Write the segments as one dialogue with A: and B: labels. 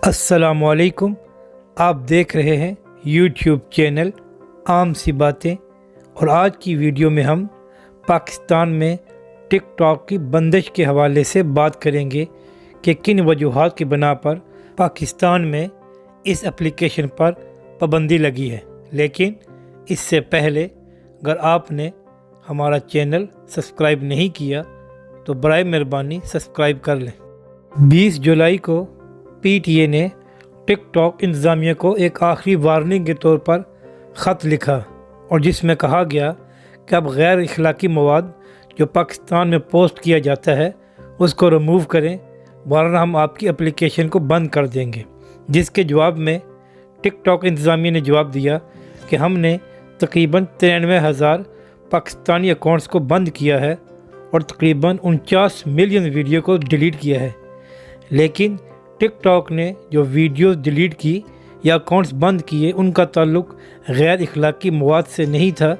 A: अस्सलाम वालेकुम। आप देख रहे हैं यूट्यूब चैनल आम सी बातें, और आज की वीडियो में हम पाकिस्तान में टिकटॉक की बंदिश के हवाले से बात करेंगे कि किन वजूहात की बिना पर पाकिस्तान में इस एप्लीकेशन पर पाबंदी लगी है। लेकिन इससे पहले अगर आपने हमारा चैनल सब्सक्राइब नहीं किया तो बराए मेहरबानी सब्सक्राइब कर लें। 20 जुलाई को पीटीए ने टिकटॉक इंतज़ामिया को एक आखिरी वार्निंग के तौर पर ख़त लिखा, और जिसमें कहा गया कि अब गैर इखलाकी मवाद जो पाकिस्तान में पोस्ट किया जाता है उसको रिमूव करें, वरना हम आपकी एप्लीकेशन को बंद कर देंगे। जिसके जवाब में टिकटॉक इंतज़ामिया ने जवाब दिया कि हमने तकरीबन 93,000 पाकिस्तानी अकाउंट्स को बंद किया है और तकरीबन 49 मिलियन वीडियो को डिलीट किया है। लेकिन टिकटॉक ने जो वीडियोस डिलीट की या अकाउंट्स बंद किए उनका ताल्लुक गैर इखलाकी मवाद से नहीं था,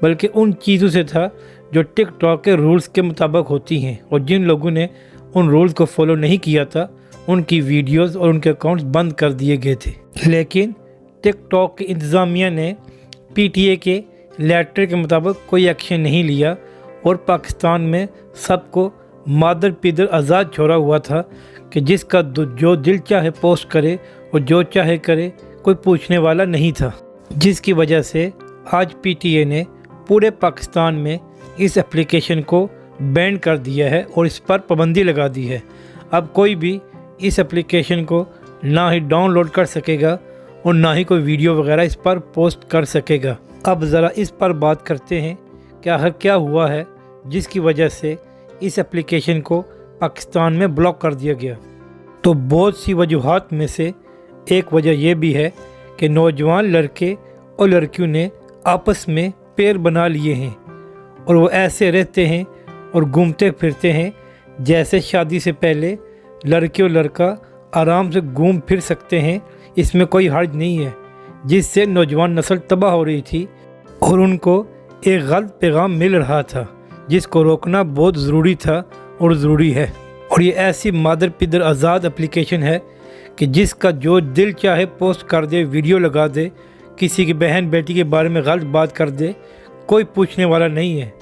A: बल्कि उन चीज़ों से था जो टिकटॉक के रूल्स के मुताबिक होती हैं, और जिन लोगों ने उन रूल्स को फॉलो नहीं किया था उनकी वीडियोस और उनके अकाउंट्स बंद कर दिए गए थे। लेकिन टिकटॉक की इंतज़ामिया ने पीटीए के लेटर के मुताबिक कोई एक्शन नहीं लिया और पाकिस्तान में सबको मादर पिदर आज़ाद छोड़ा हुआ था कि जिसका जो दिल चाहे पोस्ट करे और जो चाहे करे, कोई पूछने वाला नहीं था। जिसकी वजह से आज पीटीए ने पूरे पाकिस्तान में इस एप्लीकेशन को बैन कर दिया है और इस पर पाबंदी लगा दी है। अब कोई भी इस एप्लीकेशन को ना ही डाउनलोड कर सकेगा और ना ही कोई वीडियो वगैरह इस पर पोस्ट कर सकेगा। अब ज़रा इस पर बात करते हैं कि आखिर क्या हुआ है जिसकी वजह से इस एप्लीकेशन को पाकिस्तान में ब्लॉक कर दिया गया। तो बहुत सी वजूहात में से एक वजह यह भी है कि नौजवान लड़के और लड़कियों ने आपस में पेयर बना लिए हैं और वो ऐसे रहते हैं और घूमते फिरते हैं जैसे शादी से पहले लड़के और लड़का आराम से घूम फिर सकते हैं, इसमें कोई हर्ज नहीं है। जिससे नौजवान नस्ल तबाह हो रही थी और उनको एक गलत पैगाम मिल रहा था जिसको रोकना बहुत ज़रूरी था और ज़रूरी है। और ये ऐसी मादर पिदर आज़ाद एप्लीकेशन है कि जिसका जो दिल चाहे पोस्ट कर दे, वीडियो लगा दे, किसी की बहन बेटी के बारे में गलत बात कर दे, कोई पूछने वाला नहीं है।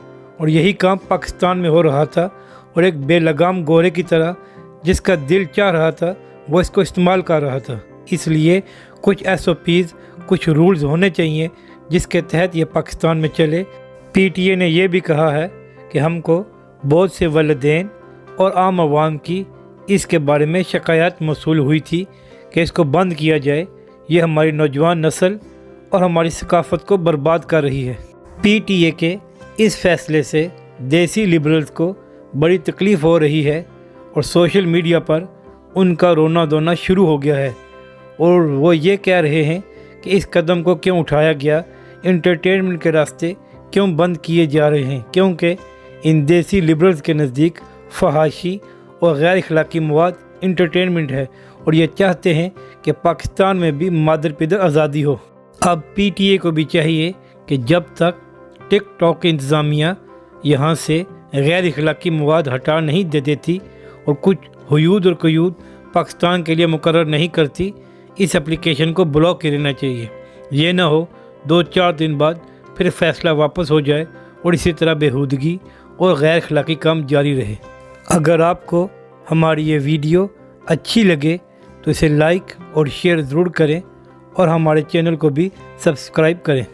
A: और यही काम पाकिस्तान में हो रहा था, और एक बेलगाम गोरे की तरह जिसका दिल चाह रहा था वो इसको इस्तेमाल कर रहा था। इसलिए कुछ SOPs, कुछ रूल्स होने चाहिए जिसके तहत ये पाकिस्तान में चले। पीटीए ने यह भी कहा है कि हमको बहुत से वालिदैन और आम आवाम की इसके बारे में शिकायत मौसूल हुई थी कि इसको बंद किया जाए। ये हमारी नौजवान नस्ल और हमारी सकाफ़त को बर्बाद कर रही है। पीटीए के इस फैसले से देसी लिबरल्स को बड़ी तकलीफ़ हो रही है और सोशल मीडिया पर उनका रोना धोना शुरू हो गया है, और वो ये कह रहे हैं कि इस कदम को क्यों उठाया गया, इंटरटेनमेंट के रास्ते क्यों बंद किए जा रहे हैं, क्योंकि इन देसी लिबरल्स के नज़दीक फहाशी और गैर इखलाकी मवाद इंटरटेनमेंट है, और ये चाहते हैं कि पाकिस्तान में भी मादर पिदर आज़ादी हो। अब पीटीए को भी चाहिए कि जब तक टिकटॉक की इंतज़ामिया यहाँ से गैर इखलाकी मवाद हटा नहीं दे देती और कुछ हुदूद और क़यूद पाकिस्तान के लिए मुकर्रर नहीं करती, इस एप्लीकेशन को ब्लॉक कर देना चाहिए। ये ना हो 2-4 दिन बाद फिर फ़ैसला वापस हो जाए और इसी तरह बेहूदगी और गैर अखलाकी काम जारी रहे। अगर आपको हमारी ये वीडियो अच्छी लगे तो इसे लाइक और शेयर ज़रूर करें, और हमारे चैनल को भी सब्सक्राइब करें।